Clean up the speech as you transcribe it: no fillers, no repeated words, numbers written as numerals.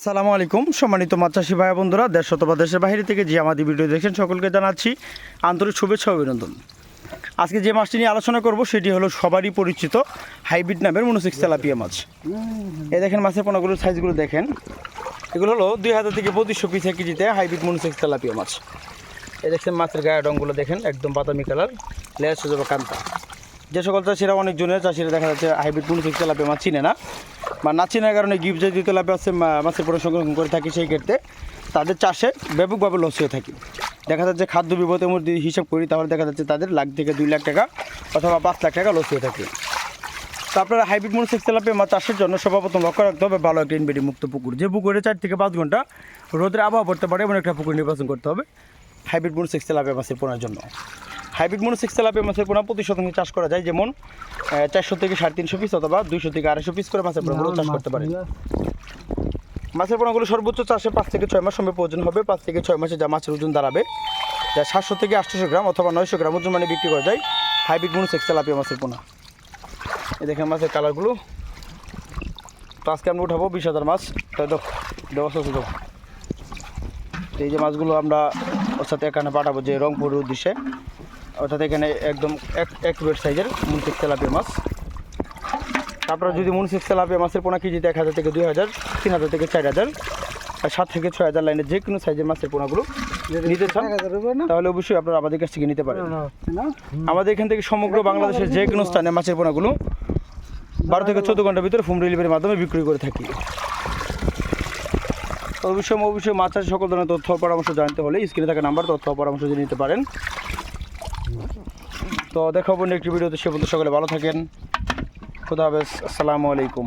আসসালামু আলাইকুম সম্মানিত মাছ চাষি ভাই বন্ধুরা, দেশ অথবা দেশের বাইরে থেকে যে আমাদের ভিডিও দেখছেন সকলকে জানাচ্ছি আন্তরিক শুভেচ্ছা ও অভিনন্দন। আজকে যে মাছটি নিয়ে আলোচনা করব সেটি হলো সবারই পরিচিত হাইব্রিড নামের মনোসেক্স তেলাপিয়া মাছ। এই দেখেন মাছের পোনাগুলোর সাইজগুলো দেখেন, এগুলো হলো 2000 থেকে 2500 পিস এক কেজিতে হাইব্রিড মনোসেক্স তেলাপিয়া মাছ। এই দেখছেন মাছের গায়ের রঙগুলো দেখেন, একদম বাদামি কালার, লেয়ার সোজা কান্তা। যে সকল চাষিরা অনেকজনের চাষিরা দেখা যাচ্ছে হাইব্রিড মনোসেক্স তেলাপিয়া মাছ চিনে না বা না চেনার কারণে গিফট জাতীয় তেলাপিয়া আছে মাছের পরে সংরক্ষণ করে থাকি, সেই ক্ষেত্রে তাদের চাষে ব্যাপকভাবে লস হয়ে থাকে। দেখা যাচ্ছে খাদ্য বিপদের মধ্যে হিসাব করি তাহলে দেখা যাচ্ছে তাদের লাখ থেকে 2 লাখ টাকা অথবা 5 লাখ টাকা লস হয়ে থাকে। তো আপনারা হাইব্রিড মনোসেক্স তেলাপিয়া মাছ চাষের জন্য সর্বপ্রথম লক্ষ্য রাখতে হবে ভালো একটা ইনব্রিডিং মুক্ত পুকুর, যে পুকুরে 4 থেকে 5 ঘন্টা রোদের আবহাওয়া পড়তে পারে এমন একটা পুকুর নির্বাচন করতে হবে হাইব্রিড মনোসেক্স তেলাপিয়া মাছের পোনার জন্য। হাইব্রিড মনোসেক্স তেলাপিয়া মাছের পোনা প্রতি শতাংশে চাষ করা যায়, যেমন 400 থেকে 350 পিস অথবা 200 থেকে 250 পিস করে মাছের পোনাগুলো চাষ করতে পারে। মাছের পোনাগুলো সর্বোচ্চ চাষে 5 থেকে 6 মাস সময় প্রয়োজন হবে। 5 থেকে 6 মাসে যা মাছের ওজন দাঁড়াবে, যা 700 থেকে 800 গ্রাম অথবা 900 গ্রাম ওজন মানে বিক্রি করা যায় হাইব্রিড মনোসেক্স তেলাপিয়া মাছের পোনা। এই দেখেন মাছের কালারগুলো। তো আজকে আমরা উঠাবো 20,000 মাছ। তাই ব্যবস্থা ছিল এই যে মাছগুলো আমরা ওর সাথে এখানে পাঠাবো যে রংপুরের উদ্দেশ্যে, অর্থাৎ এখানে একদম এক ওয়েট সাইজের মনোসেক্স তেলাপিয়া মাছ। তারপরে যদি মনোসেক্স তেলাপিয়া মাছের পোনা কেজিতে 1000 থেকে 2000, 3000 থেকে 4000 আর 7 থেকে 6000 লাইনের যে কোনো সাইজের মাছের পোনাগুলো নিতে চান তাহলে অবশ্যই আপনারা আমাদের কাছ থেকে নিতে পারেন। আমাদের এখান থেকে সমগ্র বাংলাদেশের যে কোনো স্থানে মাছের পোনাগুলো 12 থেকে 14 ঘন্টার ভিতরে হোম ডেলিভারির মাধ্যমে বিক্রি করে থাকি। অবশ্যই মাছ চাষের সকল ধরনের তথ্য পরামর্শ জানতে হলে স্ক্রিনে থাকা নাম্বার তথ্য পরামর্শ দিয়ে নিতে পারেন। তো দেখাবো একটি ভিডিওতে, সে পর্যন্ত সকলে ভালো থাকেন। খুদা হাফেজ, আসসালামু আলাইকুম।